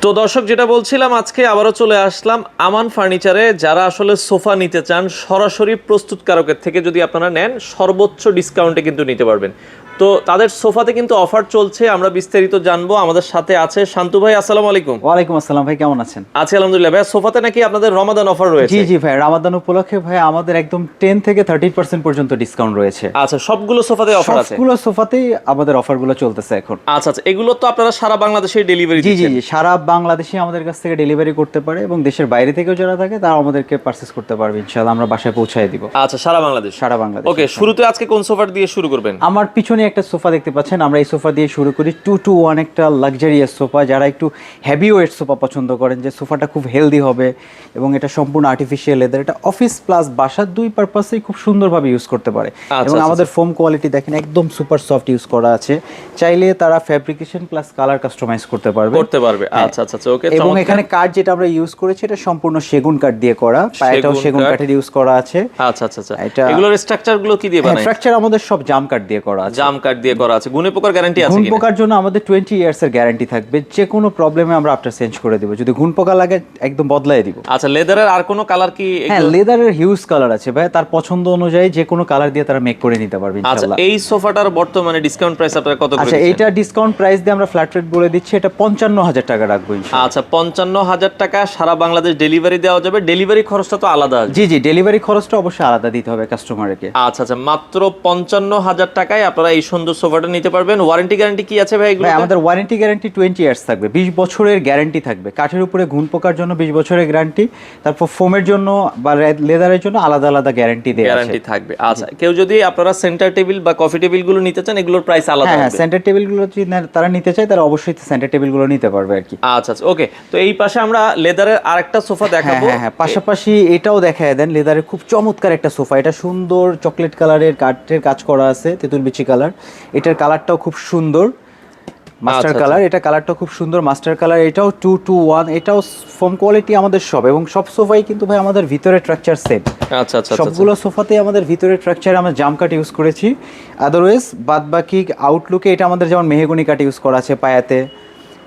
তো দর্শক যেটা বলছিলাম, আজকে আবারও চলে আসলাম আমান ফার্নিচারে। যারা আসলে সোফা নিতে চান সরাসরি প্রস্তুতকারকের থেকে, যদি আপনারা নেন সর্বোচ্চ ডিসকাউন্টে কিন্তু নিতে পারবেন। তো তাদের সোফাতে কিন্তু অফার চলছে, আমরা বিস্তারিত জানবো। আমাদের সাথে আছে শান্তু ভাই। আসসালামু আলাইকুম। ওয়ালাইকুম আসসালাম ভাই, কেমন আছেন? আছি আলহামদুলিল্লাহ। ভাই সোফাতে নাকি আপনাদের রমাদান অফার জি রয়েছে? জি ভাই, রামাদান উপলক্ষে ভাই আমাদের একদম 10 থেকে 30% পর্যন্ত ডিসকাউন্ট রয়েছে। আচ্ছা, সবগুলো সোফাতে অফার আছে? সবগুলো সোফাতেই আমাদের অফারগুলো চলতেছে এখন। আচ্ছা আচ্ছা, এগুলো তো আপনারা সারা বাংলাদেশে ডেলিভারি জি জি দিচ্ছেন? জি, সারা বাংলাদেশে আমাদের কাছ থেকে ডেলিভারি করতে পারে এবং দেশের বাইরে থেকেও যারা থাকে তারা আমাদেরকে পারচেজ করতে পারবে, ইনশাআল্লাহ আমরা বাসায় পৌঁছায় দিব। আচ্ছা, সারা বাংলাদেশ। সারা বাংলাদেশ। ওকে, শুরুতে আজকে কোন সোফা দিয়ে শুরু করবেন? আমার পিছনে একটা সোফা দেখতে পাচ্ছেন, আমরা এই সোফা দিয়ে শুরু করি। 2-to-1 একটা লাক্সারিয়াস সোফা। যারা একটু হেভি ওয়েট সোফা পছন্দ করেন, যে সোফাটা খুব হেলদি হবে এবং এটা সম্পূর্ণ আর্টিফিশিয়াল লেদার, এটা অফিস প্লাস বাসার দুই পারপাসেই খুব সুন্দরভাবে ইউজ করতে পারে। এবং আমাদের ফোম কোয়ালিটি দেখেন একদম সুপার সফট ইউজ করা আছে। চাইলে তারা ফ্যাব্রিকেশন প্লাস কালার কাস্টমাইজ করতে পারবে। আচ্ছা আচ্ছা আচ্ছা, ওকে। এবং এখানে কাঠ যেটা আমরা ইউজ করেছি এটা সম্পূর্ণ সেগুন কাঠ দিয়ে করা, পায়াটাও সেগুন কাঠের ইউজ করা আছে। আচ্ছা আচ্ছা আচ্ছা, এগুলোর স্ট্রাকচার গুলো কি দিয়ে বানায়? স্ট্রাকচার আমাদের সব জাম কাঠ দিয়ে করা আছে। জাম কাঠ দিয়ে করা আছে। গুণে পোকার গ্যারান্টি আছে ঘুন কিনা? পোকার জন্য আমাদের 20 ইয়ার্স এর গ্যারান্টি থাকবে। যে কোনো প্রবলেমে আমরা আফটার চেঞ্জ করে দেব। যদি ঘুন পোকা লাগে একদম বদলাই দিব। আচ্ছা, লেদারের আর কোনো কালার কি? হ্যাঁ, লেদারের হিউজ কালার আছে ভাই, তার পছন্দ অনুযায়ী যে কোনো কালার দিয়ে তারা মেক করে নিতে পারবে আচ্ছা, ইনশাআল্লাহ। এই সোফাটার বর্তমানে ডিসকাউন্ট প্রাইস আপনারা কত করে আচ্ছা, দিচ্ছেন? এটা ডিসকাউন্ট প্রাইস দিয়ে আমরা ফ্ল্যাট রেট বলে দিচ্ছি, এটা 55,000 টাকা রাখবো ইনশাআল্লাহ। আচ্ছা, 55,000 টাকা সারা বাংলাদেশ ডেলিভারি দেওয়া যাবে। ডেলিভারি খরচটা তো আলাদা আসবে? জি জি, ডেলিভারি খরচটা অবশ্যই আলাদা দিতে হবে কাস্টমারকে। আচ্ছা আচ্ছা, মাত্র 55,000 টাকায় আপনারা এই সুন্দর সোফাটা নিতে পারবেন। ওয়ারেন্টি গ্যারান্টি কি আছে ভাই এগুলো? ভাই আমাদের ওয়ারেন্টি গ্যারান্টি 20 ইয়ার্স থাকবে, 20 বছরের গ্যারান্টি থাকবে। কাঠের উপরে ঘুন পোকার জন্য 20 বছরের গ্যারান্টি, তারপর ফোমের জন্য বা লেদারের জন্য আলাদা আলাদা গ্যারান্টি দেয়া আছে। গ্যারান্টি থাকবে। আচ্ছা, কেউ যদি আপনারা সেন্টার টেবিল বা কফি টেবিল গুলো নিতে চান, এগুলোর প্রাইস আলাদা হ্যাঁ, হবে? সেন্টার টেবিল গুলো যদি তারা নিতে চায় তারা অবশ্যই সেন্টার টেবিল গুলো নিতে পারবে আর কি। আচ্ছা আচ্ছা, ওকে। তো এই পাশে আমরা লেদারের আরেকটা সোফা দেখাবো। হ্যাঁ হ্যাঁ, পাশাপাশি এটাও দেখায় দেন। লেদারের খুব চমৎকার একটা সোফা, এটা সুন্দর চকলেট কালারের কাঠের কাজ করা আছে, তেঁতুল বিচি কালার। এটার কালারটাও খুব সুন্দর, মাস্টার কালার। এটা কালারটা খুব সুন্দর মাস্টার কালার। এটাও 2-to-1, এটাও ফোম কোয়ালিটি আমাদের সব। এবং সব সোফাই কিন্তু ভাই আমাদের ভিতরে স্ট্রাকচার সেট। আচ্ছা আচ্ছা, সবগুলো সোফাতে আমাদের ভিতরে স্ট্রাকচার আমরা জাম কাঠ ইউজ করেছি। আদারওয়াইজ বাদ বাকি আউটলুকে এটা আমাদের যেমন মেহগনি কাঠ ইউজ করা আছে পায়াতে,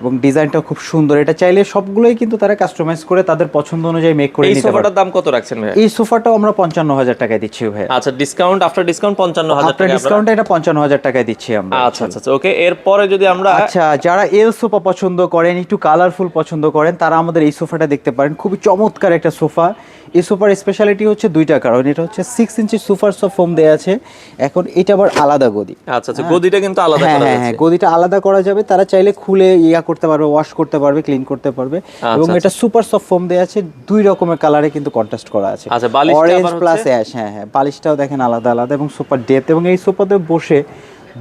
এবং ডিজাইনটা খুব সুন্দর। এটা চাইলে সবগুলোই কিন্তু তারা কাস্টমাইজ করে তাদের পছন্দ অনুযায়ী মেক করে এই নিতে পারে। সোফাটার দাম কত রাখছেন ভাই? এই সোফাটাও আমরা 55,000 টাকায় দিচ্ছি ভাই। আচ্ছা, ডিসকাউন্ট আফটার ডিসকাউন্ট 55,000 আপনার টাকা। ডিসকাউন্টে এটা 55,000 টাকায় দিচ্ছি আমরা। আচ্ছা আচ্ছা আচ্ছা, ওকে। এরপরে যদি আমরা আচ্ছা, যারা এল সোফা পছন্দ করেন, একটু কালারফুল পছন্দ করেন, তারা আমাদের এই সোফাটা দেখতে পারেন। খুবই চমৎকার একটা সোফা। এই সোফার স্পেশালিটি হচ্ছে দুইটা কারণ। এটা হচ্ছে 6 ইঞ্চি সুপার সফট ফোম দেয়া আছে। এখন এটা আবার আলাদা গদি। আচ্ছা আচ্ছা, গদিটা কিন্তু আলাদা করা হ্যাঁ, যাচ্ছে। গদিটা আলাদা করা যাবে। তারা চাইলে খুলে করতে পারবে, ওয়াশ করতে পারবে, ক্লিন করতে পারবে। এবং এটা সুপার সফট ফোম দেয়া আছে, দুই রকমের কালারে কিন্তু কন্ট্রাস্ট করা আছে। আচ্ছা, বালিশটা অরেঞ্জ আবার প্লাস হচ্ছে? অ্যাশ। হ্যাঁ হ্যাঁ, বালিশটাও দেখেন আলাদা আলাদা এবং সুপার ডেপথ। এবং এই সোফাতে বসে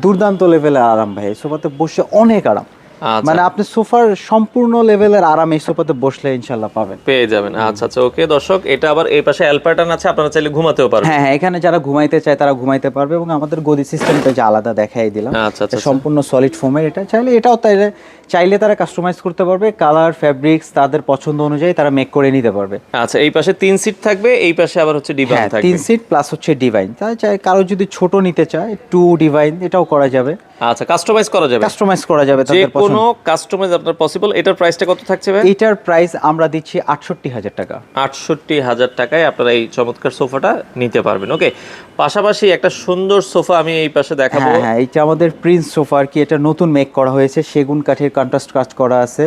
দুর্দান্ত লেভেলের আরাম ভাই। এই সোফাতে বসে অনেক আরাম। আচ্ছা, মানে আপনি সোফার সম্পূর্ণ লেভেলের আরাম এই সোফাতে বসলে ইনশাআল্লাহ পাবেন, পেয়ে যাবেন। আচ্ছা আচ্ছা, ওকে। দর্শক, এটা আবার এই পাশে এল প্যাটার্ন আছে, আপনারা চাইলে ঘুমাতেও পারবেন। হ্যাঁ হ্যাঁ, এখানে যারা ঘুমাইতে চায় তারা ঘুমাইতে পারবে। এবং আমাদের গদি সিস্টেমটা যে আলাদা দেখাই দিলাম, আচ্ছা আচ্ছা, সম্পূর্ণ সলিড ফোমের। এটা এটাও চাইলে তারা কাস্টমাইজ করতে পারবে, কালার ফ্যাব্রিক্স তাদের পছন্দ অনুযায়ী তারা মেক করে নিতে পারবে। আচ্ছা, এই পাশে 3 সিট থাকবে, এই পাশে আবার হচ্ছে ডিভান হ্যাঁ, থাকবে। 3 সিট প্লাস হচ্ছে ডিভাইন। তাই চাই কারো যদি ছোট নিতে চায় 2 ডিভাইন, এটাও করা যাবে। আচ্ছা, কাস্টমাইজ করা যাবে? কাস্টমাইজ করা যাবে যে তাদের পছন্দ। কোনো কাস্টমাইজ আপনার পসিবল। এটার প্রাইসটা কত থাকছে ভাই? এটার প্রাইস আমরা দিচ্ছি 68,000 টাকা। 68,000 টাকায় আপনারা এই চমৎকার সোফাটা নিতে পারবেন। ওকে, পাশাপাশি একটা সুন্দর সোফা আমি এই পাশে দেখাবো। হ্যাঁ হ্যাঁ, এটা আমাদের প্রিন্স সোফা আর কি। এটা নতুন মেক করা হয়েছে, সেগুন কাঠের কন্ট্রাস্ট কাজ করা আছে,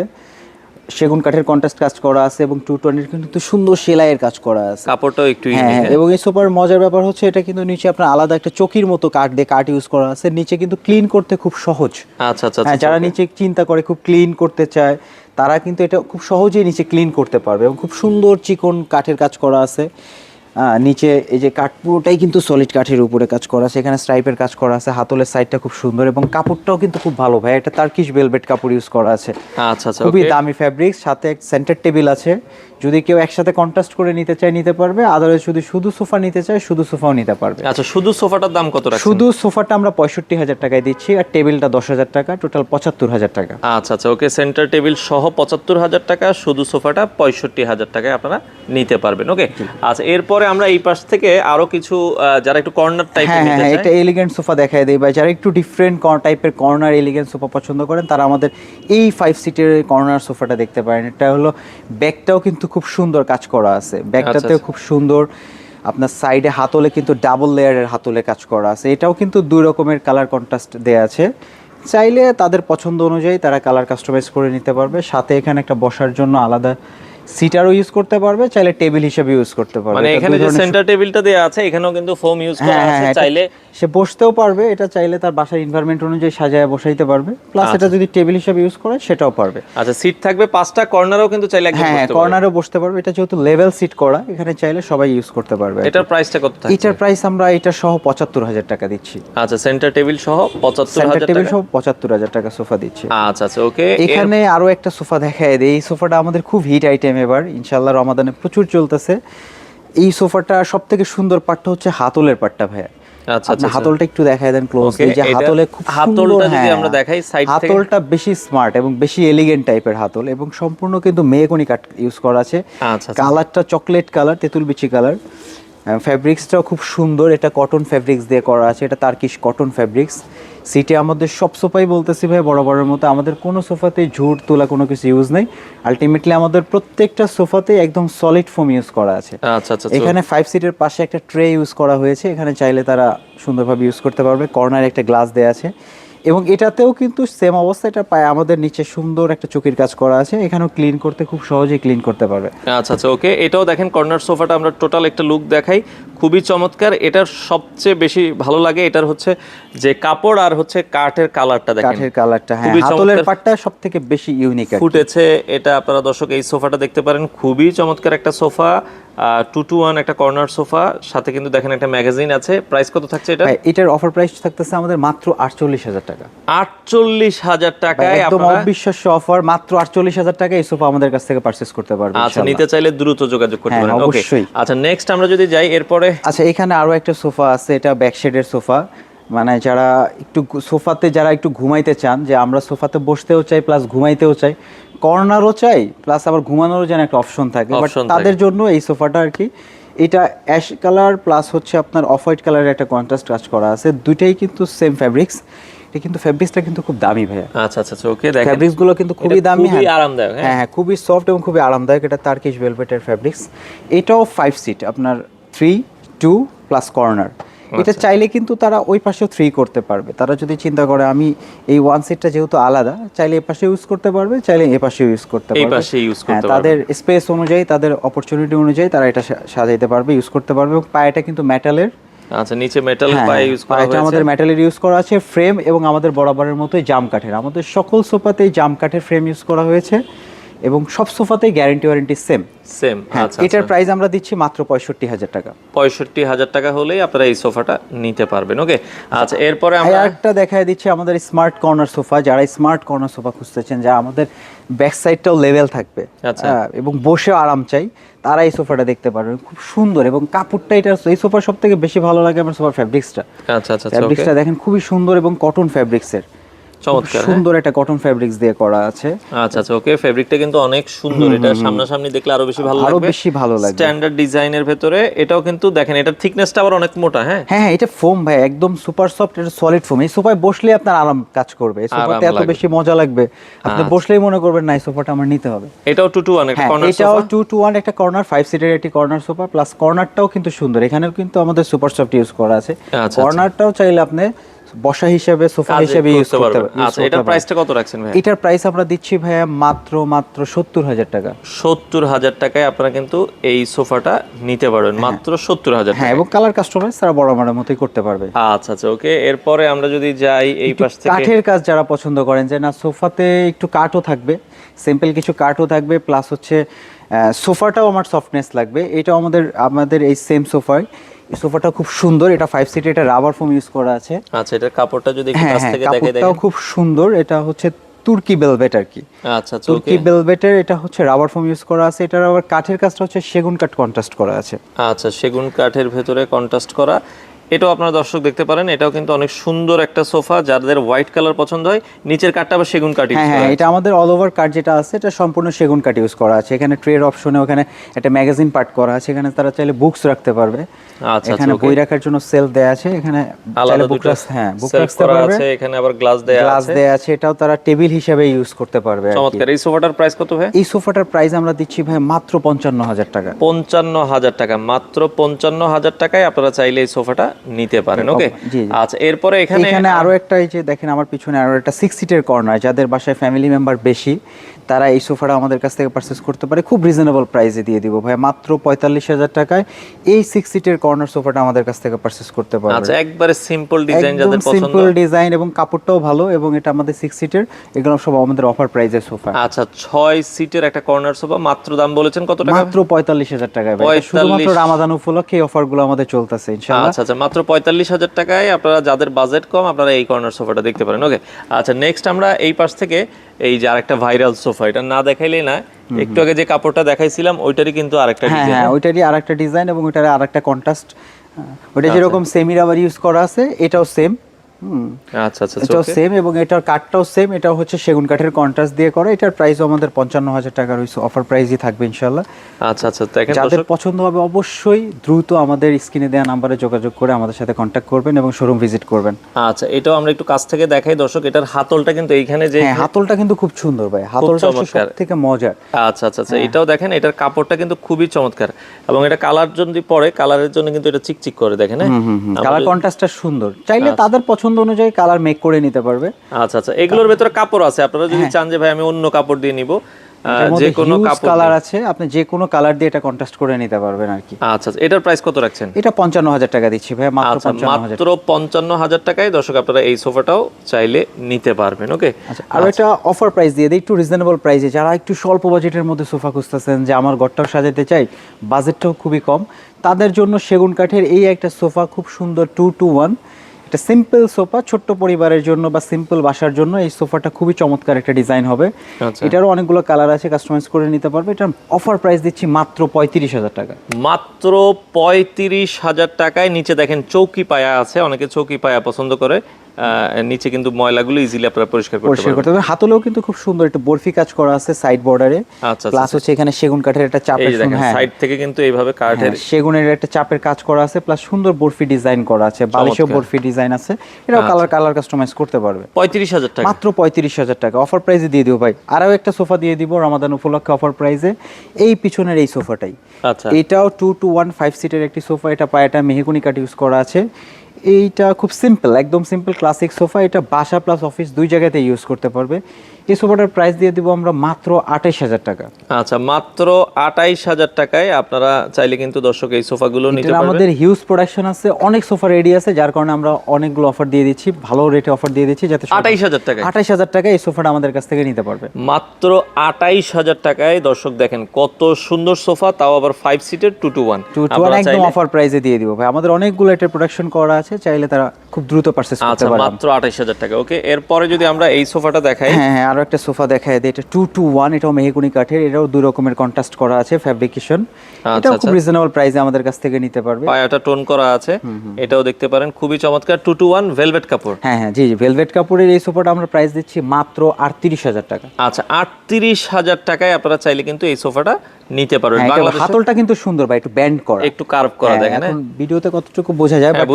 সেগুন কাঠের কন্ট্রাস্ট কাজ করা আছে এবং 220 কিন্তু সুন্দর সেলাইয়ের কাজ করা আছে। কাপড়টাও একটু হ্যাঁ ইউনিক। এবং এই সোফার মজার ব্যাপার হচ্ছে এটা কিন্তু নিচে আপনার আলাদা একটা চকির মতো কাঠ ইউজ করা আছে। নিচে কিন্তু ক্লিন করতে খুব সহজ। আচ্ছা আচ্ছা, হ্যাঁ, যারা নিচে চিন্তা করে খুব ক্লিন করতে চায় তারা কিন্তু এটা খুব সহজেই নিচে ক্লিন করতে পারবে। এবং খুব সুন্দর চিকন কাঠের কাজ করা আছে। নিচে এই যে কাঠ পুরোটাই কিন্তু সলিড কাঠের উপরে কাজ করা আছে। এখানে স্ট্রাইপের কাজ করা আছে, হাতলের সাইডটা খুব সুন্দর এবং কাপড়টাও কিন্তু খুব ভালো ভাই। এটা টার্কিশ ভেলভেট কাপড় ইউজ করা আছে। আচ্ছা আচ্ছা, খুবই দামি ফ্যাব্রিক। সাথে সেন্টার টেবিল আছে, যদি কেউ একসাথে কন্ট্রাস্ট করে নিতে চায় নিতে পারবে। আদারওয়াইজ যদি শুধু সোফা নিতে চায় শুধু সোফাও নিতে পারবে। আচ্ছা, শুধু সোফাটার দাম কত রাখছেন? শুধু সোফাটা আমরা 65,000 টাকায় দিচ্ছি, আর টেবিলটা 10,000 টাকা, টোটাল 75,000 টাকা। আচ্ছা আচ্ছা, ওকে। সেন্টার টেবিল সহ 75,000 টাকা, শুধু সোফাটা 65,000 টাকায় আপনারা নিতে পারবেন। ওকে, আচ্ছা। এরপরে আমরা এই পাশ থেকে আরো কিছু যারা একটু কর্নার টাইপের হ্যাঁ নিতে হ্যাঁ, চায় এটা এলিগেন্ট সোফা দেখায় দেই ভাই, যারা একটু ডিফারেন্ট টাইপের কর্নার এলিগেন্ট সোফা পছন্দ করেন তারা আমাদের এই 5 সিটের কর্নার সোফাটা দেখতে পারেন। এটা হলো ব্যাকটাও কিন্তু খুব সুন্দর কাজ করা আছে, ব্যাকটাতেও খুব সুন্দর, আপনার সাইডে হাতলে কিন্তু ডাবল লেয়ারের হাতলে কাজ করা আছে, এটাও কিন্তু দুই রকমের কালার কন্ট্রাস্ট দেয়া আছে। চাইলে তাদের পছন্দ অনুযায়ী তারা কালার কাস্টমাইজ করে নিতে পারবে। সাথে এখানে একটা বসার জন্য আলাদা সিটারও ইউজ করতে পারবে, চাইলে টেবিল হিসেবে ইউজ করতে পারবে। মানে এখানে যে সেন্টার টেবিলটা দেয়া আছে এখানেও কিন্তু ফোম ইউজ করা আছে, চাইলে সে বসতেও পারবে, এটা চাইলে তার বাসার এনভায়রনমেন্ট অনুযায়ী সাজায় বসাইতে পারবে, প্লাস এটা যদি টেবিল হিসেবে ইউজ করে সেটাও পারবে। আচ্ছা, সিট থাকবে 5টা, কর্নারও কিন্তু চাইলে একদম হ্যাঁ, কর্নারেও বসতে পারবে, এটা যেহেতু লেভেল সিট করা এখানে চাইলে সবাই ইউজ করতে পারবে। এটার প্রাইসটা কত থাকছে? এটার প্রাইস আমরা এটা সহ ৭৫,০০০ টাকা দিচ্ছি। আচ্ছা, সেন্টার টেবিল সহ ৭৫,০০০ টেবিল টাকা, সহ ৭৫,০০০ টাকা সোফা দিচ্ছি। আচ্ছা আচ্ছা, ওকে। এখানে আরো একটা সোফা দেখায় দেই, এই সোফাটা আমাদের খুব হিট আইটেম, এবার ইনশাআল্লাহ রমাদানে প্রচুর চলতেছে। এই সোফাটা সবথেকে সুন্দর পার্টটা হচ্ছে হাতলের পার্টটা ভাইয়া। আচ্ছা আপনি আচ্ছা, হাতলটা একটু দেখায় দেন ক্লোজলি, যে হাতলে খুব হাতলটা যদি আমরা দেখাই সাইড থেকে, হাতলটা বেশি স্মার্ট এবং বেশি এলিগেন্ট টাইপের হাতল, এবং সম্পূর্ণ কিন্তু মেহগনি কাঠ ইউজ করা আছে। আচ্ছা, কালারটা চকলেট কালার, তেঁতুল বিচি কালার। ফ্যাব্রিক্সটাও খুব সুন্দর, এটা কটন ফ্যাব্রিক্স দিয়ে করা আছে, এটা তার্কিশ কটন ফ্যাব্রিক্স। সিটে আমাদের সব সোফাই বলতেছি ভাই বরাবরের মতো, আমাদের কোনো সোফাতেই ঝুট তোলা কোনো কিছু ইউজ নেই। আলটিমেটলি আমাদের প্রত্যেকটা সোফাতেই একদম সলিড ফোম ইউজ করা আছে। আচ্ছা আচ্ছা, এখানে 5 সিটের পাশে একটা ট্রে ইউজ করা হয়েছে, এখানে চাইলে তারা সুন্দরভাবে ইউজ করতে পারবে। কর্নারে একটা গ্লাস দেওয়া আছে, এবং এটাতেও কিন্তু সেম অবস্থা, এটা পায় আমাদের নিচে সুন্দর একটা চকির কাজ করা আছে, এখানেও ক্লিন করতে খুব সহজেই ক্লিন করতে পারবে। আচ্ছা আচ্ছা, ওকে। এটাও দেখেন কর্নার সোফাটা, আমরা টোটাল একটা লুক দেখাই, খুবই চমৎকার। এটার সবচেয়ে বেশি ভালো লাগে এটার হচ্ছে যে কাপড় আর হচ্ছে কাঠের কালারটা, দেখেন কাঠের কালারটা, হ্যাঁ, হাতলের পাটটা সবথেকে বেশি ইউনিক ফুটেছে। এটা আপনারা দর্শক এই সোফাটা দেখতে পারেন, খুবই চমৎকার একটা সোফা, 2-to-1 একটা কর্নার সোফা, সাথে কিন্তু দেখেন একটা ম্যাগাজিন আছে। প্রাইস কত থাকছে এটা? এটার অফার প্রাইস থাকতেছে আমাদের মাত্র ৪৮,০০০ টাকা। ৪৮,০০০ টাকায় একদম আপনারা, অবিশ্বাস্য অফার, মাত্র ৪৮,০০০ টাকা এই সোফা আমাদের কাছ থেকে পারচেজ করতে পারবেন। আচ্ছা, নিতে চাইলে দ্রুত যোগাযোগ করতে পারেন। ওকে, অবশ্যই। আচ্ছা, নেক্সট আমরা যদি যাই এরপরে, আচ্ছা, এখানে আরো একটা সোফা আছে, এটা ব্যাকশেডের সোফা, মানে যারা একটু সোফাতে যারা একটু ঘুমাইতে চান, যে আমরা সোফাতে বসতেও চাই প্লাস ঘুমাইতেও চাই, কর্নারও চাই প্লাস আবার ঘুমানোরও যেন একটা অপশন থাকে, বাট তাদের জন্য এই সোফাটা আর কি। এটা অ্যাশ কালার প্লাস হচ্ছে আপনার অফ হোয়াইট কালারের একটা কন্ট্রাস্ট কাজ করা আছে, দুইটাই কিন্তু সেম ফ্যাব্রিক্স। এটা কিন্তু ফ্যাব্রিক্সটা কিন্তু খুব দামি ভাইয়া। আচ্ছা আচ্ছা, ওকে, দেখেন ফ্যাব্রিক্স গুলো কিন্তু খুবই দামি, খুবই আরামদায়ক। হ্যাঁ, খুবই সফট এবং খুবই আরামদায়ক। এটা তার্কিশ ভেলভেটের ফ্যাব্রিক্স। এটাও 5 সিট, আপনার 3, 2 প্লাস কর্নার। এটা চাইলে কিন্তু তারা ওই পাশেও 3 করতে পারবে, তারা যদি চিন্তা করে আমি এই 1 সিটটা যেহেতু আলাদা, চাইলে এ পাশে ইউজ করতে পারবে, চাইলে এ পাশে ইউজ করতে পারবে, এই পাশে ইউজ করতে পারবে। তাদের স্পেস অনুযায়ী, তাদের অপরচুনিটি অনুযায়ী তারা এটা সাজাইতে পারবে, ইউজ করতে পারবে। এবং পায়াটা কিন্তু মেটালের, আচ্ছা, নিচে মেটাল পায়া ইউজ করা হয়েছে, আমাদের মেটালের ইউজ করা আছে। ফ্রেম এবং আমাদের বরাবরের মতোই জাম কাঠের, আমাদের সকল সোফাতেই জাম কাঠের ফ্রেম ইউজ করা হয়েছে, এবং সব সোফাতেই গ্যারান্টি ওয়ারেন্টি সেম। আচ্ছা, এটার প্রাইস আমরা দিচ্ছি মাত্র ৬৫,০০০ টাকা। ৬৫,০০০ টাকা হলেই আপনারা এই সোফাটা নিতে পারবেন। ওকে, আচ্ছা, এরপরে আমরা একটা দেখায় দিচ্ছি আমাদের স্মার্ট কর্নার সোফা। যারা স্মার্ট কর্নার সোফা খুঁজতেছেন, যা আমাদের ব্যাক সাইডটাও লেভেল থাকবে এবং বসেও আরাম চাই, তারা এই সোফাটা দেখতে পারবেন। খুব সুন্দর, এবং কাপড়টা, এটা এই সোফার সব থেকে বেশি ভালো লাগে আমার সোফার ফ্যাব্রিক্সটা। আচ্ছা আচ্ছা, ফ্যাব্রিক্সটা দেখেন খুবই সুন্দর, এবং কটন ফ্যাব্রিক্সের, চমৎকার সুন্দর একটা কটন ফ্যাব্রিক্স দিয়ে করা আছে। আচ্ছা আচ্ছা, ওকে, ফ্যাব্রিকটা কিন্তু অনেক সুন্দর, এটা সামনাসামনি দেখলে আরো বেশি ভালো লাগবে, আরো বেশি ভালো লাগবে। স্ট্যান্ডার্ড ডিজাইনের ভেতরে এটাও কিন্তু দেখেন, এটার থিকনেসটা আবার অনেক মোটা। হ্যাঁ হ্যাঁ, এটা ফোম ভাই, একদম সুপার সফট, এটা সলিড ফোম। এই সোফায় বসলে আপনার আরাম কাজ করবে, এই সোফাতে এত বেশি মজা লাগবে, আপনি বসলেই মনে করবেন না এই সোফাটা আমার নিতে হবে। এটাও 2-to-1 একটা কর্নার সোফা, এটাও 2-to-1 একটা কর্নার, 5 সিটের একটি কর্নার সোফা, প্লাস কর্নারটাও কিন্তু সুন্দর, এখানেও কিন্তু আমাদের সুপার সফট ইউজ করা আছে। কর্নারটাও চাইলে আপনি বসা হিসেবে, সোফা হিসেবে ইউজ করতে পারবেন। আচ্ছা, এটার প্রাইসটা কত রাখছেন ভাই? এটার প্রাইস আমরা দিচ্ছি ভাইয়া মাত্র ৭০,০০০ টাকা। ৭০,০০০ টাকায় আপনারা কিন্তু এই সোফাটা নিতে পারবেন, মাত্র ৭০,০০০ টাকা। হ্যাঁ, এবং কালার কাস্টমাইজ তারা বড় আমাদের মতোই করতে পারবে। আচ্ছা আচ্ছা, ওকে। এরপরে আমরা যদি যাই এই পাশ থেকে, কাঠের কাজ যারা পছন্দ করেন, যে না সোফাতে একটু কাঠও থাকবে, সিম্পল কিছু কাঠও থাকবে, প্লাস হচ্ছে সোফাটাও আমার সফটনেস লাগবে, এটাও আমাদের এই সেম সোফায়, এই সোফাটা খুব সুন্দর। এটা 5 সিটের, এটা রাবার ফোম ইউজ করা আছে। আচ্ছা, এটার কাপড়টা যদি একটু কাছ থেকে দেখে কাপড়টাও খুব সুন্দর। এটা হচ্ছে তুর্কি ভেলভেট আর কি। আচ্ছা আচ্ছা, তুর্কি ভেলভেটের, এটা হচ্ছে রাবার ফোম ইউজ করা আছে। এটার আবার কাঠের কাজটা হচ্ছে সেগুন কাঠ কন্ট্রাস্ট করা আছে। আচ্ছা, সেগুন কাঠের ভেতরে কন্ট্রাস্ট করা। এটাও আপনারা দর্শক দেখতে পারেন, এটাও কিন্তু অনেক সুন্দর একটা সোফা, যাদের হোয়াইট কালার পছন্দ হয়। নিচের কাঠটা আবার সেগুন কাঠ ইউজ হ্যাঁ করা হ্যাঁ, আছে। এটা আমাদের অল ওভার কাঠ যেটা আছে এটা সম্পূর্ণ সেগুন কাঠ ইউজ করা আছে। এখানে ট্রের অপশনে ওখানে একটা ম্যাগাজিন পার্ট করা আছে, এখানে তারা চাইলে বুকস রাখতে পারবে। আচ্ছা, এখানে okay। বই রাখার জন্য সেলফ দেয়া আছে, এখানে আলাদা চাইলে বুক দুটো হ্যাঁ বুক সেলফ রাখতে করা পারবে। আছে, এখানে আবার গ্লাস দেয়া গ্লাস আছে। দেয়া আছে, এটাও তারা টেবিল হিসেবে ইউজ করতে পারবে আর কি। চমৎকার। এই সোফাটার প্রাইস কত ভাই? এই সোফাটার প্রাইস আমরা দিচ্ছি ভাই মাত্র 55,000 টাকা। 55,000 টাকা, মাত্র 55,000 টাকায় আপনারা চাইলে এই সোফাটা নিতে পারেন। ওকে, জি, জি। আচ্ছা এরপরে এখানে আরো একটা, এই যে দেখেন আমার পিছনে আরো একটা 6 সিটের কর্নার, যাদের বাসায় ফ্যামিলি মেম্বার বেশি তারা এই সোফাটা আমাদের কাছ থেকে পারচেজ করতে পারে, খুব রিজনেবল প্রাইসে দিয়ে দিব ভাই, মাত্র 45,000 টাকায় এই 6 সিটের কর্নার সোফাটা আমাদের কাছ থেকে পারচেজ করতে পারবে। আচ্ছা, একবারে সিম্পল ডিজাইন একদম যাদের পছন্দ। সিম্পল ডিজাইন এবং কাপড়টাও ভালো, এবং এটা আমাদের 6 সিটের, এগুলো সব আমাদের অফার প্রাইসের সোফা। আচ্ছা, 6 সিটের একটা কর্নার সোফা, মাত্র দাম বলেছেন কত টাকা? মাত্র 45,000 টাকায় ভাই। এটা শুধুমাত্র রামাদান উপলক্ষে এই অফারগুলো আমাদের চলতেছে ইনশাআল্লাহ। আচ্ছা, মাত্র 45,000 টাকায় আপনারা, যাদের বাজেট কম, আপনারা এই কর্নার সোফাটা দেখতে পারেন। ওকে, আচ্ছা নেক্সট আমরা এই পাশ থেকে এই যে আরেকটা ভাইরাল সোফা, এটা না দেখাইলেই না, একটু আগে যে কাপড়টা দেখাইছিলাম ওইটারই কিন্তু আরেকটা হ্যাঁ ডিজাইন। হ্যাঁ, ওইটারই আরেকটা ডিজাইন এবং ওইটার আরেকটা কন্ট্রাস্ট। ওইটা যেরকম সেমি রাবার ইউজ করা আছে, এটাও সেম। আচ্ছা, এটাও সেম, এবং এটার কাঠটাও সেম, এটাও হচ্ছে সেগুন কাঠের কন্ট্রাস্ট দিয়ে করা। এটার প্রাইসও আমাদের 55,000 টাকার অফার প্রাইসই থাকবে ইনশাআল্লাহ। আচ্ছা, দেখেন যাদের দর্শক, পছন্দ হবে অবশ্যই দ্রুত আমাদের স্ক্রিনে দেওয়া নাম্বারে যোগাযোগ করে আমাদের সাথে কন্ট্যাক্ট করবেন এবং শোরুম ভিজিট করবেন। আচ্ছা এটাও আমরা একটু কাছ থেকে দেখাই দর্শক। এটার হাতলটা কিন্তু এইখানে যে, হ্যাঁ, হাতলটা কিন্তু খুব সুন্দর ভাই, হাতলটা হচ্ছে সবথেকে মজার। আচ্ছা, এটাও দেখেন, এটার কাপড়টা কিন্তু খুবই চমৎকার, এবং এটা কালার যদি পরে, কালারের জন্য কিন্তু এটা চিকচিক করে, দেখেন কালার কন্ট্রাস্টটা সুন্দর, চাইলে তাদের পছন্দ অনুযায়ী কালার মেক করে নিতে পারবে। আচ্ছা, এগুলোর ভেতরে কাপড় আছে, আপনারা যদি চান যে ভাই আমি অন্য কাপড় দিয়ে নিব, যে কোনো কাপড় কালার আছে, আপনি যে কোনো কালার দিয়ে এটা কন্ট্রাস্ট করে নিতে পারবেন আর কি। আচ্ছা, এটার প্রাইস কত রাখছেন? এটা 55,000 টাকা দিচ্ছি ভাই, মাত্র আচ্ছা, 55,000। মাত্র 55,000 টাকায় দর্শক আপনারা এই সোফাটাও চাইলে নিতে পারবেন। ওকে, আচ্ছা, আর একটা অফার প্রাইস দিয়ে দিই, একটু রিজনেবল প্রাইসে, যারা একটু স্বল্প বাজেটের মধ্যে সোফা খুঁজতেছেন যে আমার ঘরটাও সাজাতে চাই, বাজেটটাও খুবই কম, তাদের জন্য সেগুন কাঠের এই একটা সোফা খুব সুন্দর 2-to-1, এটা সিম্পল সোফা, ছোট্ট পরিবারের জন্য বা সিম্পল বাসার জন্য এই সোফাটা খুবই চমৎকার একটা ডিজাইন হবে। এটারও অনেকগুলো কালার আছে, কাস্টমাইজ করে নিতে পারবে। এটা অফার প্রাইস দিচ্ছি মাত্র 35,000 টাকা। মাত্র 35,000 টাকায়। নিচে দেখেন চৌকি পায়া আছে, অনেকে চৌকি পায়া পছন্দ করে, নিচে কিন্তু ময়লাগুলো ইজিলি আপনারা পরিষ্কার করতে পারবেন। হাতলেও কিন্তু খুব সুন্দর একটা বরফি কাজ করা আছে সাইড বর্ডারে, প্লাস হচ্ছে এখানে সেগুন কাঠের একটা চাপের, হ্যাঁ সাইড থেকে কিন্তু এইভাবে কাঠের সেগুনের একটা চাপের কাজ করা আছে, প্লাস সুন্দর বরফি ডিজাইন করা আছে, বালিশেও বরফি ডিজাইন আছে। এটাও কালার কাস্টমাইজ করতে পারবে। 35,000 টাকা, মাত্র 35,000 টাকা অফার প্রাইসে দিয়ে দিব ভাই। আরও একটা সোফা দিয়ে দিব রমাদান উপলক্ষে অফার প্রাইসে, এই পিছনের এই সোফাটাই। আচ্ছা, এটাও 2-to-1 5 সিটের একটি সোফা, এটা পায়াটা মেহগনি কাঠ ইউজ করা আছে। এইটা খুব সিম্পল, একদম সিম্পল ক্লাসিক সোফা, এটা বাসা প্লাস অফিস দুই জায়গাতে ইউজ করতে পারবে। এই সোফাটার প্রাইস দিয়ে দিব আমরা মাত্র 28,000 টাকা। আচ্ছা, মাত্র 28,000 টাকায় আপনারা চাইলে কিন্তু দর্শক এই সোফাগুলো নিতে পারবেন। আমাদের হিউজ প্রোডাকশন আছে, অনেক সোফা রেডি আছে, যার কারণে আমরা অনেকগুলো অফার দিয়ে দিচ্ছি, ভালো রেটে অফার দিয়ে দিচ্ছি, যাতে 28,000 টাকায় 28,000 টাকায় এই সোফাটা আমাদের কাছ থেকে নিতে পারবে। মাত্র 28,000 টাকায় দর্শক দেখেন কত সুন্দর সোফা, তাও আবার 5 সিটের 2-to-1 একদম অফার প্রাইসে দিয়ে দিব ভাই। আমাদের অনেকগুলো এটা প্রোডাকশন করা আছে, চাইলে তারা খুব দ্রুত পারচেজ করতে পারবে। মাত্র 28,000 টাকা। ওকে, এরপরে যদি আমরা এই সোফাটা দেখাই, হ্যাঁ আরো একটা সোফা দেখাই দিই, এটা 2-to-1, এটাও মেহগনি কাঠের, এটাও দুই রকমের কন্ট্রাস্ট করা আছে ফ্যাব্রিকেশন, এটাও খুব রিজনেবল প্রাইসে আমাদের কাছ থেকে নিতে পারবে। পায়াটা টোন করা আছে, এটাও দেখতে পারেন, খুবই চমৎকার। 2-to-1 ভেলভেট কাপড়। হ্যাঁ জি, ভেলভেট কাপড়ের এই সোফাটা আমরা প্রাইস দিচ্ছি মাত্র 38,000 টাকা। আচ্ছা, 38,000 টাকায় আপনারা চাইলে কিন্তু এই সোফাটা নিতে পারবেন। বাংলাদেশে হাতলটা কিন্তু সুন্দর ভাই, একটু ব্যান্ড করা, একটু কার্ভ করা, দেখেন এখন ভিডিওতে কতটুকু বোঝা যায়, বাট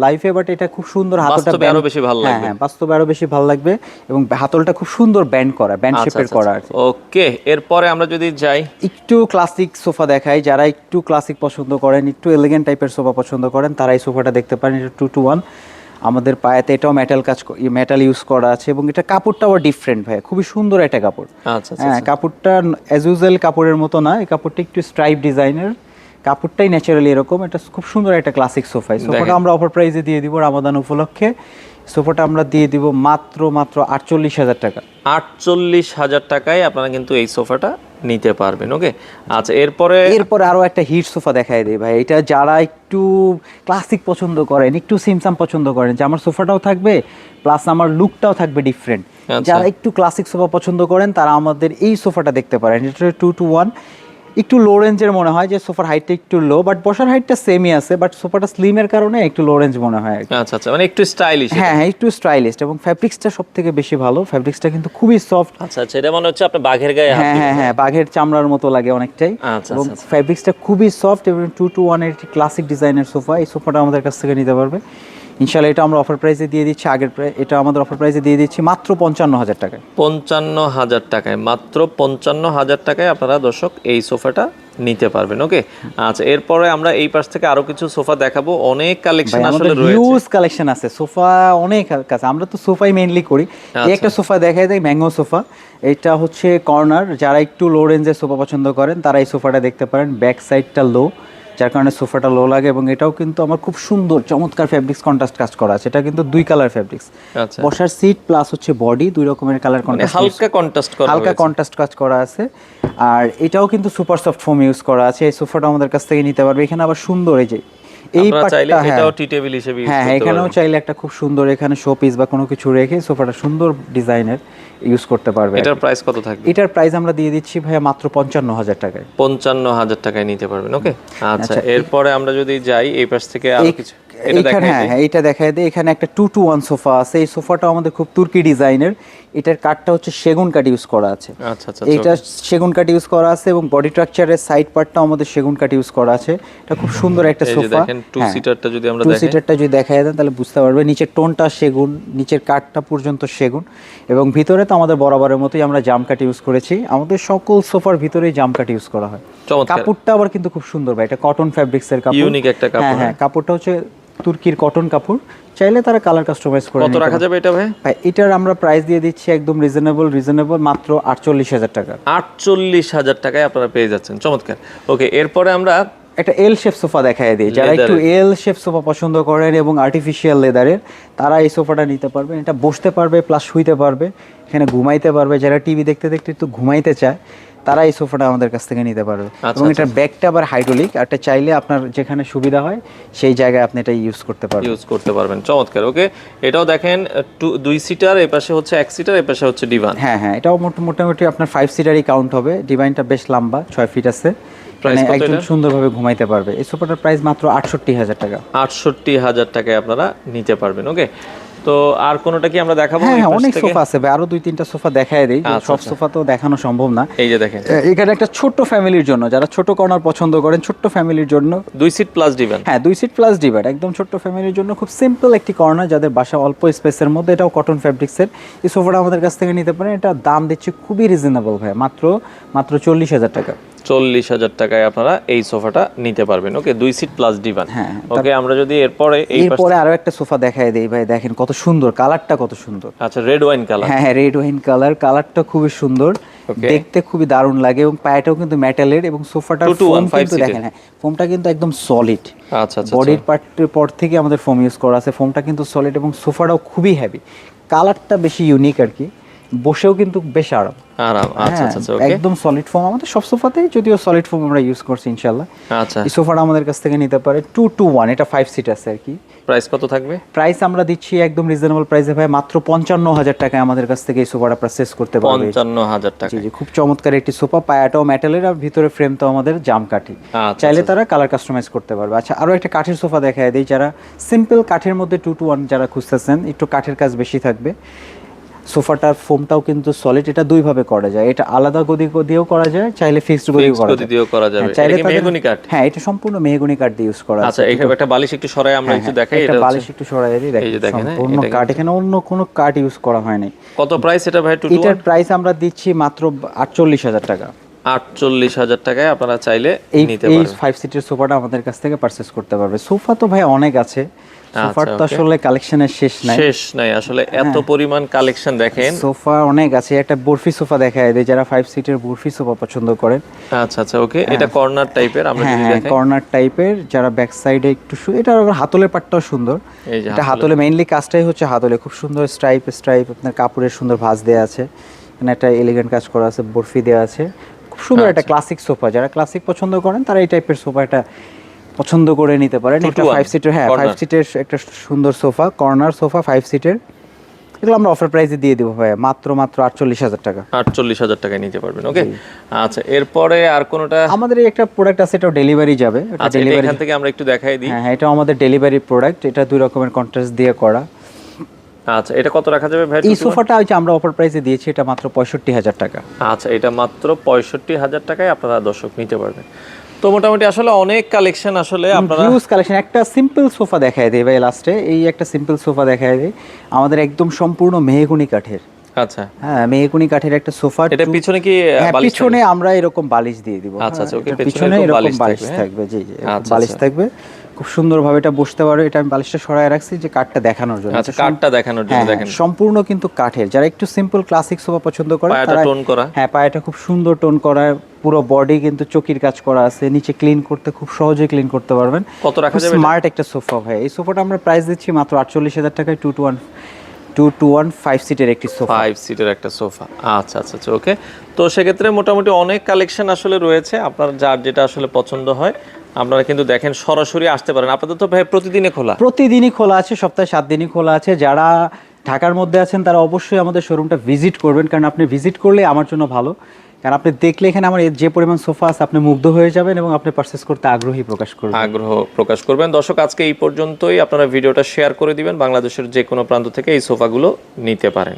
লাইফে বাট এটা খুব সুন্দর, হাতলটা আরো বেশি ভালো লাগবে। হ্যাঁ, বাস্তবে আরো বেশি ভালো লাগবে, এবং হাতলটা খুব সুন্দর ব্যান্ড করা, ব্যান্ড শেপের করা আর কি। ওকে, এরপরে আমরা যদি যাই, একটু ক্লাসিক সোফা দেখাই, যারা একটু ক্লাসিক পছন্দ করেন, একটু এলিগেন্ট টাইপের সোফা পছন্দ করেন, তারা এই সোফাটা দেখতে পারেন। এটা 2-to-1, আমাদের পায়াতে এটাও মেটাল ইউজ করা আছে, এবং এটা কাপড়টাও ডিফারেন্ট ভাই, খুবই সুন্দর একটা কাপড়। হ্যাঁ, কাপড়টা অ্যাজ ইউজুয়াল কাপড়ের মতো না, এই কাপড়টা একটু স্ট্রাইপ ডিজাইনের, কাপড়টাই ন্যাচারালি এরকম। এটা খুব সুন্দর একটা ক্লাসিক সোফা। সোফাটা আমরা অফার প্রাইসে দিয়ে দিব রামাদান উপলক্ষে। সোফাটা আমরা দিয়ে দিব মাত্র 48,000 টাকা। 48,000 টাকায় আপনারা কিন্তু এই সোফাটা নিতে পারবেন। ওকে, আচ্ছা এরপরে আরো একটা হিট সোফা দেখাই দিই ভাই। এটা যারা একটু ক্লাসিক পছন্দ করেন, একটু সিমসাম পছন্দ করেন, যে আমার সোফাটাও থাকবে প্লাস আমার লুকটাও থাকবে ডিফারেন্ট, যারা একটু ক্লাসিক সোফা পছন্দ করেন তারা আমাদের এই সোফাটা দেখতে পারেন। এটা 2-to-1, একটু লো রেঞ্জের মনে হয়, যে সোফার হাইটটা একটু লো, বাট বসার হাইটটা সেমই আছে, বাট সোফাটা স্লিমের কারণে একটু লো রেঞ্জ মনে হয় আর কি। আচ্ছা আচ্ছা, মানে একটু স্টাইলিশ। হ্যাঁ হ্যাঁ, একটু স্টাইলিশ, এবং ফ্যাব্রিক্সটা সব থেকে বেশি ভালো, ফ্যাব্রিক্সটা কিন্তু খুবই সফট। আচ্ছা আচ্ছা, এটা মনে হচ্ছে আপনি বাঘের গায়ে হাত হ্যাঁ দিলেন। হ্যাঁ হ্যাঁ, বাঘের চামড়ার মতো লাগে অনেকটাই। আচ্ছা এবং আচ্ছা। ফ্যাব্রিক্সটা খুবই সফট, এবং 2-to-1 এর একটি ক্লাসিক ডিজাইনের সোফা। এই সোফাটা আমাদের কাছ থেকে নিতে পারবে ইনশাল্লাহ। এটা আমরা অফার প্রাইসে দিয়ে দিচ্ছি, এটা আমাদের অফার প্রাইসে দিয়ে দিচ্ছি মাত্র 55,000 টাকায়। 55,000 টাকায়, মাত্র 55,000 টাকায় আপনারা দর্শক এই সোফাটা নিতে পারবেন। ওকে, আচ্ছা এরপরে আমরা এই পাশ থেকে আরো কিছু সোফা দেখাবো, অনেক কালেকশন আসলে রয়েছে। হিউজ কালেকশন আছে সোফা, অনেক কাছে। আমরা তো সোফাই মেইনলি করি। এই একটা সোফা দেখাই দেয়, ম্যাঙ্গো সোফা। এটা হচ্ছে কর্নার, যারা একটু লো রেঞ্জের সোফা পছন্দ করেন তারা এই সোফাটা দেখতে পারেন। ব্যাক সাইডটা লো, যার কারণে সোফাটা লো লাগে, এবং এটাও কিন্তু আমার খুব সুন্দর চমৎকার ফ্যাব্রিক্স কন্ট্রাস্ট কাজ করা আছে। এটা কিন্তু 2 কালার ফ্যাব্রিক্স, আচ্ছা, বসার সিট প্লাস হচ্ছে বডি, 2 রকমের কালার কন্ট্রাস্ট, হালকা কন্ট্রাস্ট করা, হালকা কন্ট্রাস্ট কাজ করা আছে। আর এটাও কিন্তু সুপার সফট ফোম ইউজ করা আছে। এই সোফাটা আমাদের কাছ থেকে নিতে পারবে। এখানে আবার সুন্দর এই যে এই পার্টটা, এটাও টি টেবিল হিসেবে ইউজ হ্যাঁ করতে এখানেও পারবেন। চাইলে একটা খুব সুন্দর এখানে শো পিস বা কোনো কিছু রেখে সোফাটা সুন্দর ডিজাইনের ইউজ করতে পারবে। এটার প্রাইস কত থাকবে? এটার প্রাইস আমরা দিয়ে দিচ্ছি ভাইয়া মাত্র 55,000 টাকায়। 55,000 টাকায় নিতে পারবেন। ওকে, আচ্ছা এরপরে আমরা যদি যাই এই পাশ থেকে আরো কিছু, এটা এখানে দেখাই হ্যাঁ হ্যাঁ, এটা দেখায় দেয়। এখানে একটা 2-to-1 সোফা আছে। এই সোফাটা আমাদের খুব তুর্কি ডিজাইনের। এটার কাঠটা হচ্ছে সেগুন কাঠ ইউজ করা আছে। আচ্ছা আচ্ছা, এটা সেগুন কাঠ ইউজ করা আছে, এবং বডি স্ট্রাকচারের সাইড পার্টটাও আমাদের সেগুন কাঠ ইউজ করা আছে। এটা খুব সুন্দর একটা এই যে সোফা। দেখেন টু সিটারটা যদি আমরা টু দেখাই, সিটারটা যদি দেখায় দেন তাহলে বুঝতে পারবে। নিচের টোনটা সেগুন, নিচের কাঠটা পর্যন্ত সেগুন, এবং ভিতরে তো আমাদের বরাবরের মতোই আমরা জাম কাঠ ইউজ করেছি। আমাদের সকল সোফার ভিতরেই জাম কাঠ ইউজ করা হয়। চমৎকার। কাপড়টা আবার কিন্তু খুব সুন্দর ভাই, এটা কটন ফ্যাব্রিক্সের কাপড়, ইউনিক একটা কাপড়। হ্যাঁ হ্যাঁ, কাপড়টা হচ্ছে তুর্কির কটন কাপড়। চাইলে তারা কালার কাস্টমাইজ করে কত রাখা যাবে এটা ভাই? ভাই এটার আমরা প্রাইস দিয়ে দিচ্ছি একদম রিজনেবল মাত্র 48,000 টাকা। 48,000 টাকায় আপনারা পেয়ে যাচ্ছেন। চমৎকার। ওকে, এরপরে আমরা একটা এল শেপ সোফা দেখায় দিই। যারা একটু এল শেপ সোফা পছন্দ করেন এবং আর্টিফিশিয়াল লেদারের, তারা এই সোফাটা নিতে পারবেন। এটা বসতে পারবে প্লাস শুইতে পারবে, এখানে ঘুমাইতে পারবে। যারা টিভি দেখতে দেখতে একটু ঘুমাইতে চায় তারা এই সোফাটা আমাদের কাছ থেকে নিতে পারবে। এবং এটার ব্যাগটা আবার হাইড্রোলিক, আর এটা চাইলে আপনার যেখানে সুবিধা হয় সেই জায়গায় আপনি এটা ইউজ করতে পারবেন। চমৎকার। ওকে, এটাও দেখেন 2 সিটার, এই পাশে হচ্ছে 1 সিটার, এই পাশে হচ্ছে ডিভান। হ্যাঁ হ্যাঁ, এটাও মোটামুটি আপনার 5 সিটারই কাউন্ট হবে। ডিভাইনটা বেশ লম্বা, 6 ফিট আছে, মানে একদম সুন্দরভাবে ঘুমাইতে পারবে। এই সোফাটার প্রাইস মাত্র 68,000 টাকা। 68,000 টাকায় আপনারা নিতে পারবেন। ওকে, তো আর কোনোটা কি আমরা দেখাবো? হ্যাঁ অনেক সোফা আছে ভাই, আরো 2-3টা সোফা দেখায় দেই, সব সোফা তো দেখানো সম্ভব না। এই যে দেখেন, এখানে একটা ছোট্ট ফ্যামিলির জন্য, যারা ছোট কর্নার পছন্দ করেন, ছোট্ট ফ্যামিলির জন্য 2 সিট প্লাস ডিভান। হ্যাঁ 2 সিট প্লাস ডিভাইড, একদম ছোট্ট ফ্যামিলির জন্য খুব সিম্পল একটি কর্নার, যাদের বাসা অল্প স্পেসের মধ্যে। এটাও কটন ফ্যাব্রিক্সের। এই সোফাটা আমাদের কাছ থেকে নিতে পারেন। এটা দাম দিচ্ছি খুবই রিজনেবল ভাই, মাত্র 40,000 টাকা। 40,000 টাকায় আপনারা এই সোফাটা নিতে পারবেন। ওকে, 2 সিট প্লাস ডিভান। হ্যাঁ, ওকে, আমরা যদি এরপরে আরো একটা সোফা দেখায় দেই ভাই, দেখেন কত সুন্দর, কালারটা কত সুন্দর। আচ্ছা, রেড ওয়াইন কালার। হ্যাঁ হ্যাঁ, রেড ওয়াইন কালার, কালারটা খুবই সুন্দর, দেখতে খুবই দারুণ লাগে, এবং পায়াটাও কিন্তু মেটালের, এবং সোফাটার ফোম কিন্তু দেখেন, হ্যাঁ ফোমটা কিন্তু একদম সলিড। আচ্ছা আচ্ছা, বডির পার্টের পর থেকে আমাদের ফোম ইউজ করা আছে, ফোমটা কিন্তু সলিড, এবং সোফাটাও খুবই হেভি। কালারটা বেশি ইউনিক আর কি, বসেও কিন্তু বেশ আরাম। আচ্ছা আচ্ছা, ওকে, একদম সলিড ফোম আমাদের সব সোফাতেই, যদিও সলিড ফোম আমরা ইউজ করছি ইনশাআল্লাহ। আচ্ছা, এই সোফাটা আমাদের কাছ থেকে নিতে পারে 2-to-1, এটা 5 সিট আছে আর কি। প্রাইস কত থাকবে? প্রাইস আমরা দিচ্ছি একদম রিজনেবল প্রাইসে ভাই, মাত্র 55,000 টাকায় আমাদের কাছ থেকে এই সোফাটা পারচেজ করতে পারবে। 55,000 টাকা। জি জি, খুব চমৎকার একটি সোফা, পায়াটাও মেটালের, আর ভিতরে ফ্রেম তো আমাদের জাম কাঠি। চাইলে তারা কালার কাস্টমাইজ করতে পারবে। আচ্ছা, আরো একটা কাঠের সোফা দেখায় দেই, যারা সিম্পল কাঠের মধ্যে 2-to-1 যারা খুঁজতেছেন, একটু কাঠের কাজ বেশি থাকবে। সোফাটার ফোমটাও কিন্তু সলিড, এটা 2 ভাবে করা যায়। এটা আলাদা গদি দিয়েও করা যায়, চাইলে ফিক্সড গদিও করা যায়। চাইলে মেহগনি কাঠ। হ্যাঁ, এটা সম্পূর্ণ মেহগনি কাঠ দিয়ে ইউজ করা আছে। আচ্ছা, এখানে একটা বালিশ একটু সরাই আমরা একটু দেখাই। এটা বালিশ একটু সরাই দিই, দেখেন সম্পূর্ণ কাঠ, এখানে অন্য কোনো কাঠ ইউজ করা হয়নি। কত প্রাইস এটা ভাই? এটার প্রাইস আমরা দিচ্ছি মাত্র 48,000 টাকা। 48,000 টাকায় আপনারা চাইলে নিতে এই পারবেন। 5 সিটের সোফাটা আমাদের কাছ থেকে পারচেজ করতে পারবে। সোফা তো ভাই অনেক আছে, সোফার তো আসলে কালেকশনের শেষ নাই আসলে এত পরিমাণ কালেকশন দেখেন, সোফা অনেক আছে। একটা বরফি সোফা দেখায় দেয়, যারা 5 সিটের বরফি সোফা পছন্দ করেন। আচ্ছা আচ্ছা, ওকে, এটা কর্নার টাইপের, আমরা যদি দেখাই কর্নার টাইপের, যারা ব্যাক সাইডে একটু এটা আবার হাতলের পাটটাও সুন্দর। এটা হাতলে মেইনলি কাজটাই হচ্ছে হাতলে, খুব সুন্দর স্ট্রাইপ আপনার কাপড়ের সুন্দর ভাঁজ দেওয়া আছে, এখানে একটা এলিগেন্ট কাজ করা আছে, বরফি দেওয়া আছে, খুব সুন্দর একটা ক্লাসিক সোফা। যারা ক্লাসিক পছন্দ করেন তারা এই টাইপের সোফাটা পছন্দ করে নিতে পারেন। এটা 5 সিটের, হ্যাঁ 5 সিটের একটা সুন্দর সোফা, কর্নার সোফা 5 সিটের। এগুলো আমরা অফার প্রাইসে দিয়ে দেবো ভাই, মাত্র 48,000 টাকা। 48,000 টাকায় নিতে পারবেন। ওকে, আচ্ছা এরপরে আর কোনটা? আমাদের এই একটা প্রোডাক্ট আছে, এটাও ডেলিভারি যাবে। এটা আচ্ছা, ডেলিভারি, এখান থেকে আমরা একটু দেখাই দিই। হ্যাঁ এটাও আমাদের ডেলিভারি প্রোডাক্ট। এটা 2 রকমের কন্ট্রাস্ট দিয়ে করা। আচ্ছা, এটা কত রাখা যাবে ভাই? এই সোফাটা ওই যে আমরা অফার প্রাইসে দিয়েছি, এটা মাত্র 65,000 টাকা। আচ্ছা, এটা মাত্র 65,000 টাকায় আপনারা দর্শক নিতে পারবেন। তো মোটামুটি আসলে অনেক কালেকশন আসলে আপনারা। Huge collection. একটা সিম্পল সোফা দেখায় দেই ভাই লাস্টে, এই একটা সিম্পল সোফা দেখায় দেই, আমাদের একদম সম্পূর্ণ মেহগনি কাঠের। আচ্ছা, হ্যাঁ মেহগনি কাঠের একটা সোফা। এটা পিছনে কি হ্যাঁ, বালিশ পিছনে আমরা এরকম বালিশ দিয়ে দিব। আচ্ছা, আচ্ছা, ওকে, এটার পেছনে পিছনে এরকম এরকম বালিশ বালিশ থাকবে, থাকবে। জি জি, এরকম আচ্ছা, বালিশ আচ্ছা। থাকবে, খুব সুন্দরভাবে এটা বসতে পারো। এটা আমি বালিশটা সরায় রাখছি যে কাঠটা দেখানোর জন্য। আচ্ছা, কাঠটা দেখানোর জন্য। হ্যাঁ, দেখেন সম্পূর্ণ কিন্তু কাঠের। যারা একটু সিম্পল ক্লাসিক সোফা পছন্দ করে পায়াটা টোন করা। হ্যাঁ পায়াটা খুব সুন্দর টোন করা, পুরো বডি কিন্তু চকির কাজ করা আছে, নিচে ক্লিন করতে খুব সহজে ক্লিন করতে পারবেন। কত রাখা যাবে? স্মার্ট একটা সোফা ভাই। এই সোফাটা আমরা প্রাইস দিচ্ছি মাত্র 48,000 টাকায়। 2 to 1 5 সিটের একটি সোফা। 5 সিটের একটা সোফা। আচ্ছা আচ্ছা আচ্ছা, ওকে। তো সেক্ষেত্রে মোটামুটি অনেক কালেকশন আসলে রয়েছে, আপনার যার যেটা আসলে পছন্দ হয় আপনারা কিন্তু দেখেন সরাসরি আসতে পারেন। আপনাদের তো ভাই প্রতিদিনে খোলা? প্রতিদিনই খোলা আছে, সপ্তাহে 7 দিনই খোলা আছে। যারা ঢাকার মধ্যে আছেন তারা অবশ্যই আমাদের শোরুমটা ভিজিট করবেন, কারণ আপনি ভিজিট করলে আমার জন্য ভালো। কারণ আপনি দেখলে এখানে আমার যে পরিমাণ সোফা আছে আপনি মুগ্ধ হয়ে যাবেন এবং আপনি পারচেস করতে আগ্রহ প্রকাশ করবেন। দর্শক, আজকে এই পর্যন্তই। আপনারা ভিডিওটা শেয়ার করে দিবেন, বাংলাদেশের যে কোনো প্রান্ত থেকে এই সোফাগুলো নিতে পারেন।